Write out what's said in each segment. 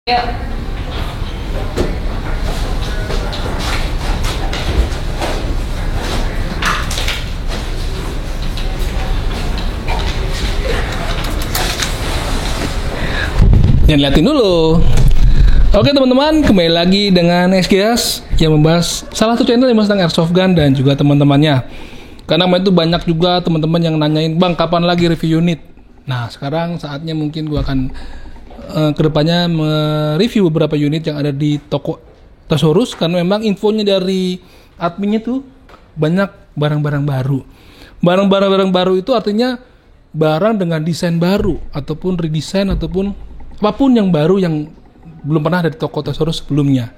Ya, Jangan liatin dulu. Oke teman-teman, kembali lagi dengan SGS yang membahas salah satu channel yang membahas tentang airsoft gun dan juga teman-temannya. Karena itu banyak juga teman-teman yang nanyain, Bang kapan lagi review unit? Nah sekarang saatnya mungkin gua akan kedepannya mereview beberapa unit yang ada di toko Thesaurus. Karena memang infonya dari adminnya tuh banyak barang-barang baru. Barang-barang baru itu artinya barang dengan desain baru ataupun redesign ataupun apapun yang baru yang belum pernah ada di toko Thesaurus sebelumnya.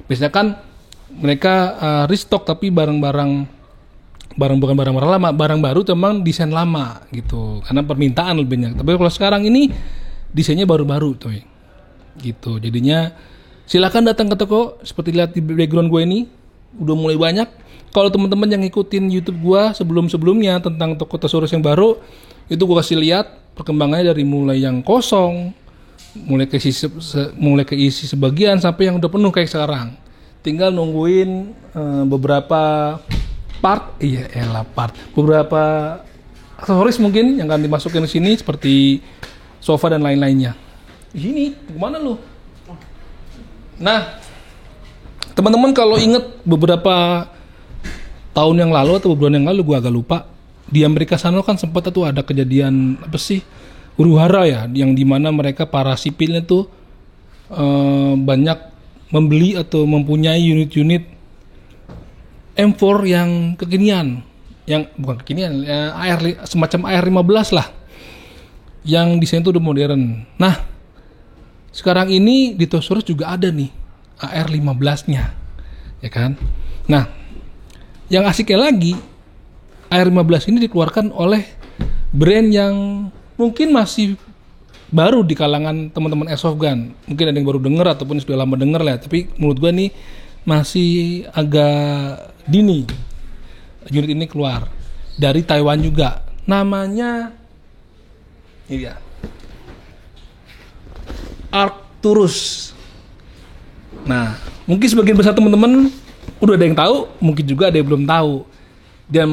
Biasanya kan mereka restock tapi bukan barang lama, barang baru memang desain lama gitu. Karena permintaan lebih banyak. Tapi kalau sekarang ini desainnya baru-baru tuh. Gitu. Jadinya silakan datang ke toko seperti lihat di background gue ini udah mulai banyak. Kalau teman-teman yang ngikutin YouTube gue sebelum-sebelumnya tentang toko Thesaurus yang baru, itu gue kasih lihat perkembangannya dari mulai yang kosong, mulai keisi sebagian sampai yang udah penuh kayak sekarang. Tinggal nungguin beberapa beberapa aksesoris mungkin yang akan dimasukin ke sini seperti sofa dan lain-lainnya. Ini kemana lu? Nah, teman-teman kalau inget beberapa tahun yang lalu atau bulan yang lalu gue agak lupa, di Amerika sana kan sempat tuh ada kejadian apa sih? Huru-hara ya, yang dimana mereka para sipilnya tuh banyak membeli atau mempunyai unit-unit M4 yang kekinian, yang bukan kekinian, semacam AR-15 lah, yang desain tuh udah modern. Nah, sekarang ini di Thesaurus juga ada nih AR-15-nya, ya kan? Nah, yang asiknya lagi, AR-15 ini dikeluarkan oleh brand yang mungkin masih baru di kalangan teman-teman airsoft gun. Mungkin ada yang baru dengar ataupun sudah lama dengar lah. Tapi menurut gue nih masih agak dini. Unit ini keluar dari Taiwan juga. Namanya ini dia, Arcturus. Nah, mungkin sebagian besar teman-teman udah ada yang tahu, mungkin juga ada yang belum tahu. Dan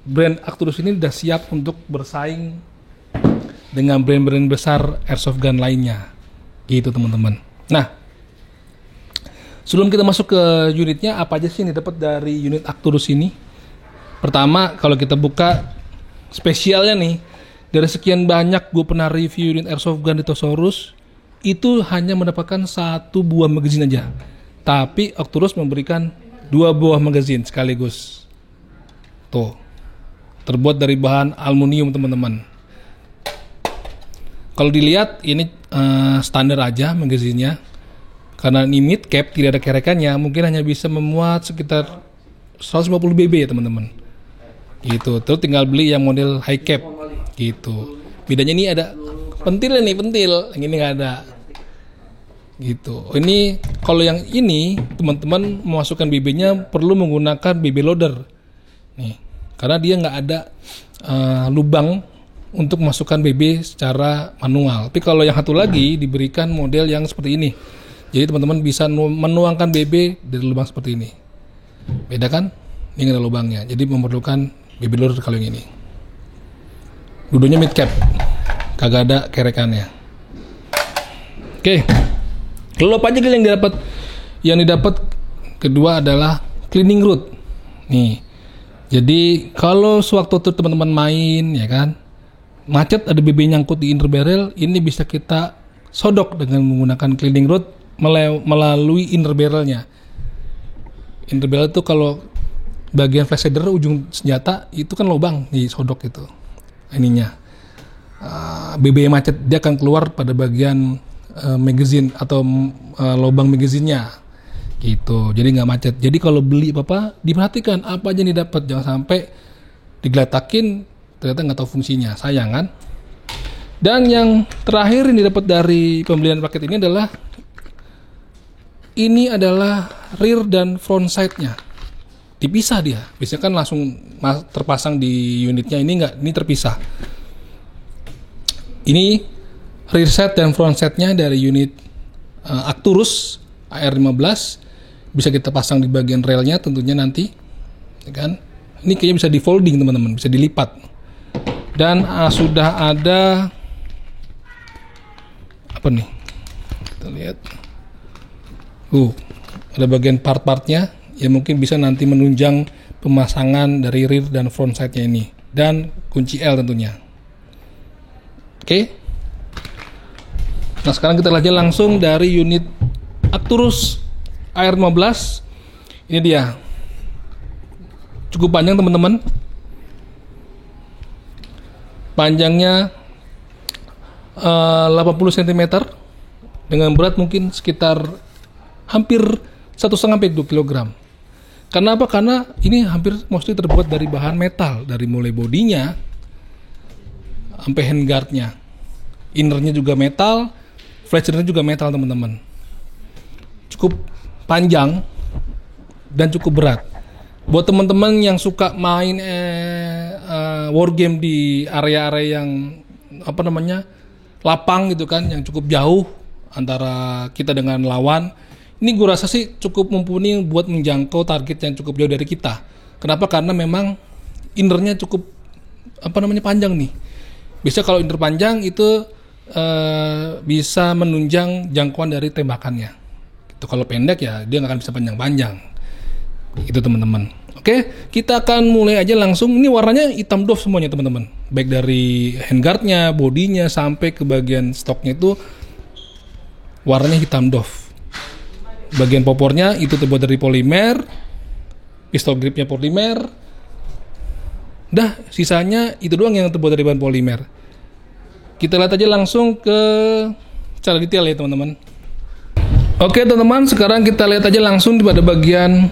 brand Arcturus ini udah siap untuk bersaing dengan brand-brand besar airsoft gun lainnya, gitu teman-teman. Nah, sebelum kita masuk ke unitnya, apa aja sih yang didapat dari unit Arcturus ini? Pertama, kalau kita buka spesialnya nih, dari sekian banyak gue pernah review unit airsoft gun di Thesaurus, itu hanya mendapatkan 1 buah magazine aja. Tapi Arcturus memberikan 2 buah magazine sekaligus. Tuh, terbuat dari bahan aluminium teman-teman. Kalau dilihat ini standar aja magazinnya, karena ini mid cap tidak ada kerekannya, mungkin hanya bisa memuat sekitar 150 BB ya teman-teman. Gitu. Terus tinggal beli yang model high cap. Gitu. Bedanya ini ada pentil, yang ini nggak ada. Gitu. Ini kalau yang ini teman-teman memasukkan BB-nya perlu menggunakan BB loader. Nih, karena dia nggak ada lubang untuk masukkan BB secara manual. Tapi kalau yang satu lagi diberikan model yang seperti ini. Jadi teman-teman bisa menuangkan BB dari lubang seperti ini. Beda kan? Ini ada lubangnya. Jadi memerlukan BB loader kalau yang ini. Dulunya mid cap. Kagak ada kerekannya. Oke. Lalu apa aja yang didapat? Yang didapat kedua adalah cleaning root. Nih. Jadi kalau sewaktu itu teman-teman main ya kan, macet ada BB nyangkut di inner barrel, ini bisa kita sodok dengan menggunakan cleaning rod melalui inner barrelnya. Inner barrel itu kalau bagian flash header ujung senjata itu kan lubang di sodok itu ininya. BB yang macet dia akan keluar pada bagian magazine atau lubang magazinnya gitu, jadi nggak macet. Jadi kalau beli apa diperhatikan apa aja nih dapat, jangan sampai digeletakin ternyata nggak tahu fungsinya, sayang kan. Dan yang terakhir yang didapat dari pembelian paket ini adalah rear dan front side-nya dipisah dia. Biasanya kan langsung terpasang di unitnya, ini nggak, ini terpisah. Ini rear side dan front side-nya dari unit Arcturus AR15 bisa kita pasang di bagian relnya tentunya nanti, ya kan? Ini kayaknya bisa di folding teman-teman, bisa dilipat. Dan sudah ada apa nih? Kita lihat. Ada bagian part-partnya yang mungkin bisa nanti menunjang pemasangan dari rear dan front side-nya ini, dan kunci L tentunya. Oke. Nah, sekarang kita lihat langsung dari unit Arcturus AR15. Ini dia. Cukup panjang teman-teman. Panjangnya 80 cm dengan berat mungkin sekitar hampir 1,5 sampai 2 kg. Karena apa? Karena ini hampir mostly terbuat dari bahan metal, dari mulai bodinya sampai handguardnya. Innernya juga metal, fletchernya juga metal teman-teman. Cukup panjang dan cukup berat. Buat teman-teman yang suka main war game di area-area yang lapang gitu kan, yang cukup jauh antara kita dengan lawan, ini gue rasa sih cukup mumpuni buat menjangkau target yang cukup jauh dari kita. Kenapa? Karena memang innernya cukup panjang nih. Bisa kalau inner panjang itu bisa menunjang jangkauan dari tembakannya. Itu kalau pendek ya dia nggak akan bisa panjang-panjang. Itu teman-teman. Oke, kita akan mulai aja langsung. Ini warnanya hitam doff semuanya teman-teman. Baik dari handguardnya, bodinya sampai ke bagian stoknya itu warnanya hitam doff. Bagian popornya itu terbuat dari polimer, pistol gripnya polimer. Dah, sisanya itu doang yang terbuat dari bahan polimer. Kita lihat aja langsung ke secara detail ya teman-teman. Oke teman-teman, sekarang kita lihat aja langsung pada bagian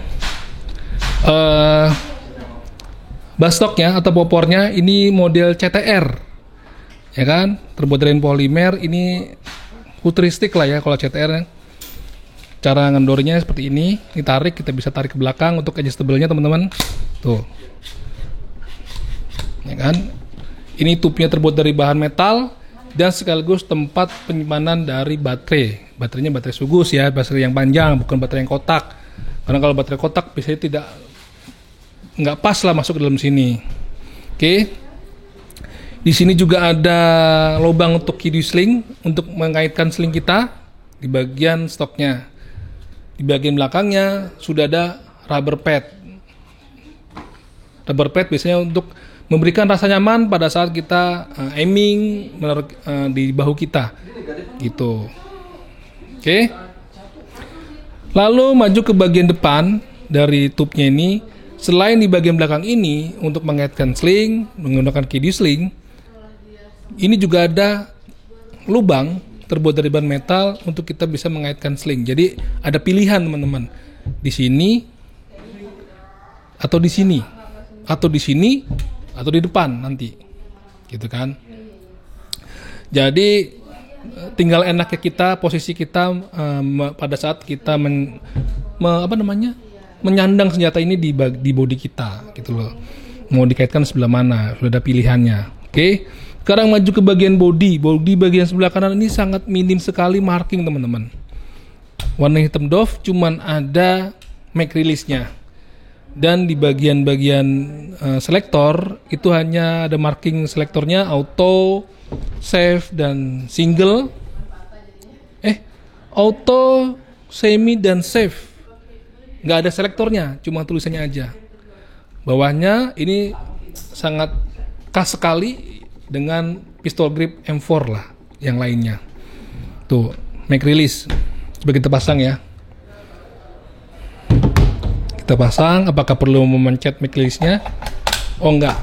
bastoknya atau popornya. Ini model CTR, ya kan? Terbuat dari polimer. Ini futuristik lah ya kalau CTR. Cara ngendornya seperti ini, ditarik, kita bisa tarik ke belakang untuk adjustable-nya teman-teman. Tuh. Ya kan? Ini tube-nya terbuat dari bahan metal dan sekaligus tempat penyimpanan dari baterai. Baterainya baterai Sugus ya, baterai yang panjang, bukan baterai yang kotak. Karena kalau baterai kotak biasanya nggak pas lah masuk ke dalam sini. Oke. Di sini juga ada lubang untuk kiddie sling untuk mengaitkan sling kita di bagian stoknya. Di bagian belakangnya sudah ada rubber pad. Rubber pad biasanya untuk memberikan rasa nyaman pada saat kita aiming di bahu kita, gitu. Oke. Lalu maju ke bagian depan dari tube-nya ini. Selain di bagian belakang ini untuk mengaitkan sling menggunakan kiddie sling, ini juga ada lubang terbuat dari bahan metal untuk kita bisa mengaitkan sling. Jadi ada pilihan teman-teman, di sini atau di sini, atau di sini atau di depan nanti, gitu kan. Jadi tinggal enaknya kita, posisi kita pada saat kita menyandang senjata ini di body kita, gitu loh. Mau dikaitkan sebelah mana, sudah ada pilihannya. Oke. Sekarang maju ke bagian body bagian sebelah kanan ini sangat minim sekali marking teman-teman. Warna hitam doff, cuman ada mag release-nya. Dan di bagian-bagian selektor itu hanya ada marking selektornya auto, save dan single. Auto, semi dan save. Nggak ada selektornya, cuma tulisannya aja. Bawahnya ini sangat khas sekali dengan pistol grip M4 lah yang lainnya. Tuh, mag release. Coba kita pasang ya. Kita pasang, apakah perlu memencet mag release-nya? Oh enggak.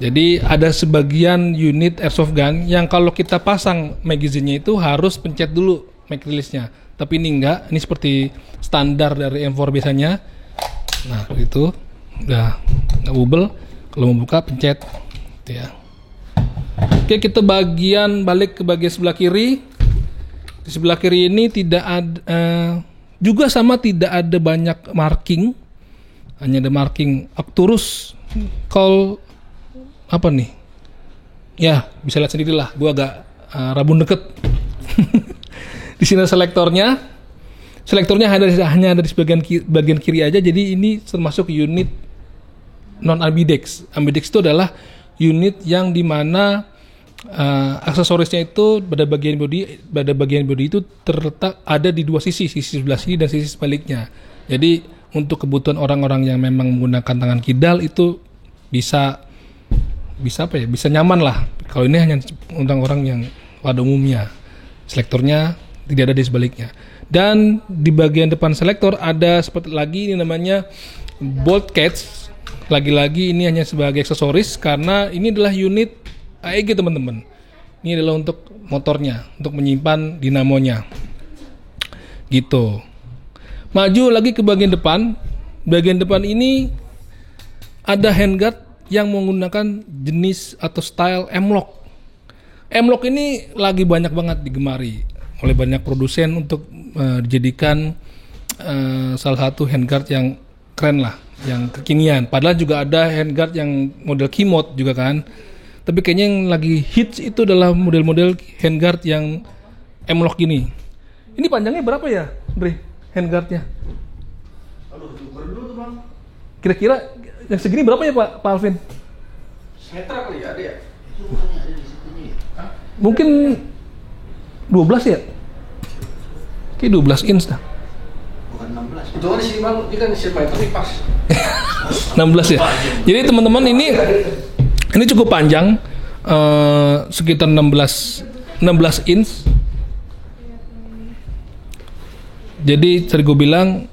Jadi ada sebagian unit airsoft gun yang kalau kita pasang magazine-nya itu harus pencet dulu mag release-nya. Tapi ini enggak, ini seperti standar dari M4 biasanya. Nah, itu udah enggak bubble. Kalau mau buka pencet ya. Oke, kita balik ke bagian sebelah kiri. Di sebelah kiri ini tidak ada juga sama, tidak ada banyak marking. Hanya ada marking Arcturus call apa nih? Ya, bisa lihat sendiri lah. Gua agak rabun deket. Di sini selektornya. Selektornya hanya ada di bagian kiri aja. Jadi ini termasuk unit non ambidex. Ambidex itu adalah unit yang dimana aksesorisnya itu pada bagian bodi itu terletak ada di dua sisi sebelah sini dan sisi sebaliknya. Jadi untuk kebutuhan orang-orang yang memang menggunakan tangan kidal itu bisa nyaman lah. Kalau ini hanya untuk orang yang pada umumnya. Selektornya tidak ada di sebaliknya. Dan di bagian depan selektor ada seperti lagi ini namanya bolt catch. Lagi-lagi ini hanya sebagai aksesoris karena ini adalah unit AEG teman-teman. Ini adalah untuk motornya, untuk menyimpan dinamonya. Gitu. Maju lagi ke bagian depan. Bagian depan ini ada handguard yang menggunakan jenis atau style M-lock. M-lock ini lagi banyak banget digemari oleh banyak produsen untuk dijadikan salah satu handguard yang keren lah, yang kekinian. Padahal juga ada handguard yang model keyboard juga kan. Tapi kayaknya yang lagi hits itu adalah model-model handguard yang M-lock gini. Ini panjangnya berapa ya, Bre? Handguardnya? Aduh, ukur dulu tuh Bang. Kira-kira yang segini berapa ya Pak Alvin? Meter kali ya, ada ya? Mungkin 12 ya? Kayak 12 inch dah. Bukan 16. Itu kan di sini Bang, ini kan isi meter nih pas. 16 ya. Jadi teman-teman ini cukup panjang, sekitar 16 inch. Jadi tadi gue bilang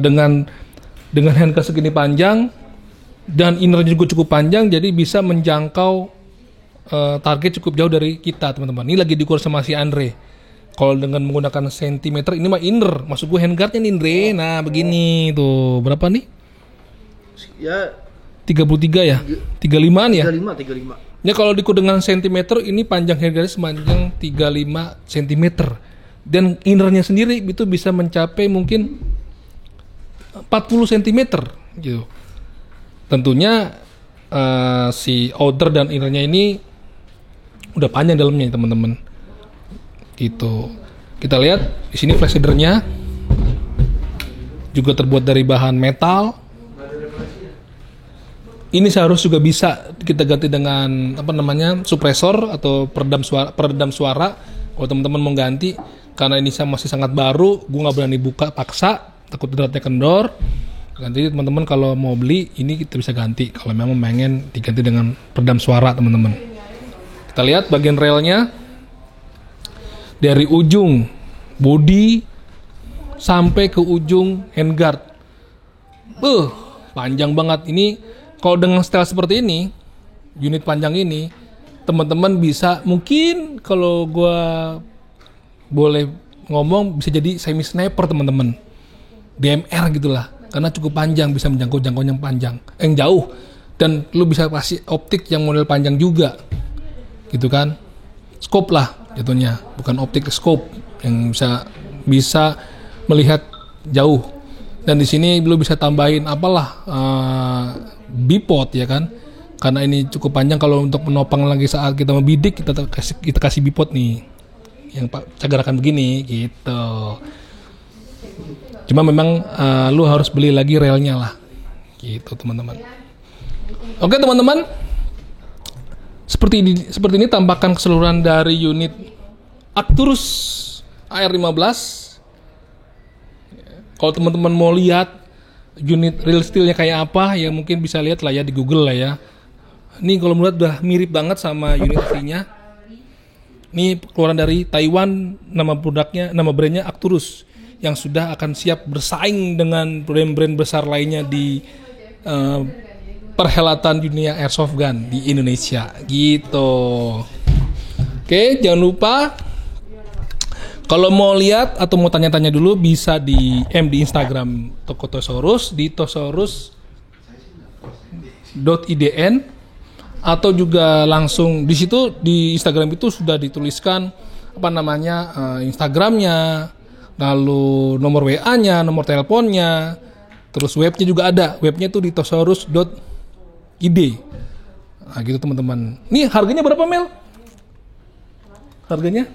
dengan handguard segini panjang dan innernya juga cukup panjang, jadi bisa menjangkau target cukup jauh dari kita teman-teman. Ini lagi diukur sama si Andre. Kalau dengan menggunakan sentimeter, ini mah inner. Maksud gue handguardnya nih Andre. Nah begini tuh, berapa nih? Ya 33 ya? 35an ya? 35. Ya kalau diukur dengan sentimeter, ini panjang handguardnya sepanjang 35 cm. Dan innernya sendiri itu bisa mencapai mungkin 40 cm gitu. Tentunya si outer dan innernya ini udah panjang dalamnya teman-teman. Gitu. Kita lihat di sini flash header-nya juga terbuat dari bahan metal. Ini seharusnya juga bisa kita ganti dengan suppressor atau peredam suara. Kalau teman-teman mau ganti, karena ini masih sangat baru, gue nggak berani buka paksa, takut dratnya kendor. Nanti teman-teman kalau mau beli ini kita bisa ganti kalau memang pengen diganti dengan peredam suara teman-teman. Kita lihat bagian relnya dari ujung bodi sampai ke ujung handguard. Panjang banget ini. Kalau dengan style seperti ini, unit panjang ini, teman-teman bisa mungkin kalau gue boleh ngomong bisa jadi semi sniper teman-teman. DMR gitulah. Karena cukup panjang, bisa menjangkau jangkauan yang panjang, yang jauh, dan lu bisa kasih optik yang model panjang juga, gitu kan? Scope lah jatuhnya, bukan optik, scope yang bisa melihat jauh. Dan di sini lu bisa tambahin apalah bipod ya kan? Karena ini cukup panjang, kalau untuk menopang lagi saat kita membidik kita kasih bipod nih, yang cagarakan begini, gitu. Cuma memang lu harus beli lagi relnya lah, gitu teman-teman. Oke teman-teman, seperti ini tampakan keseluruhan dari unit Arcturus AR15. Kalau teman-teman mau lihat unit real steel-nya kayak apa, ya mungkin bisa lihat lah ya di Google lah ya. Ini kalau melihat udah mirip banget sama unit aslinya. Ini keluaran dari Taiwan, nama brandnya Arcturus, yang sudah akan siap bersaing dengan brand-brand besar lainnya di perhelatan dunia airsoft gun di Indonesia gitu. Oke, jangan lupa kalau mau lihat atau mau tanya-tanya dulu bisa di Instagram toko Tosaurus di tosaurus.idn, atau juga langsung di situ di Instagram itu sudah dituliskan Instagramnya, lalu nomor WA-nya, nomor teleponnya, terus webnya juga ada. Webnya tuh di tosaurus.id. Nah gitu teman-teman. Nih harganya berapa Mel? Harganya?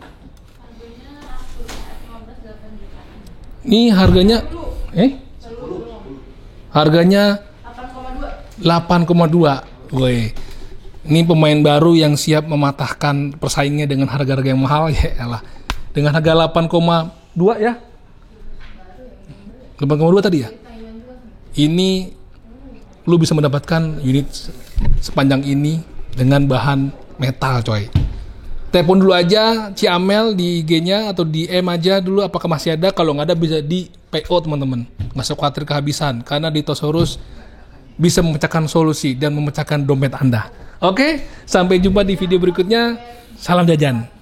Ini harganya harganya 8,2. Woi. Ini pemain baru yang siap mematahkan persaingnya dengan harga-harga yang mahal ya elah. Dengan harga 8,2 ya. 8,2 tadi ya. Ini lu bisa mendapatkan unit sepanjang ini dengan bahan metal coy. Telepon dulu aja Ciamel di IG-nya atau di DM aja dulu apakah masih ada. Kalau nggak ada bisa di PO teman-teman. Nggak usah khawatir kehabisan karena di Tosaurus bisa memecahkan solusi dan memecahkan dompet Anda. Oke, sampai jumpa di video berikutnya. Salam jajan.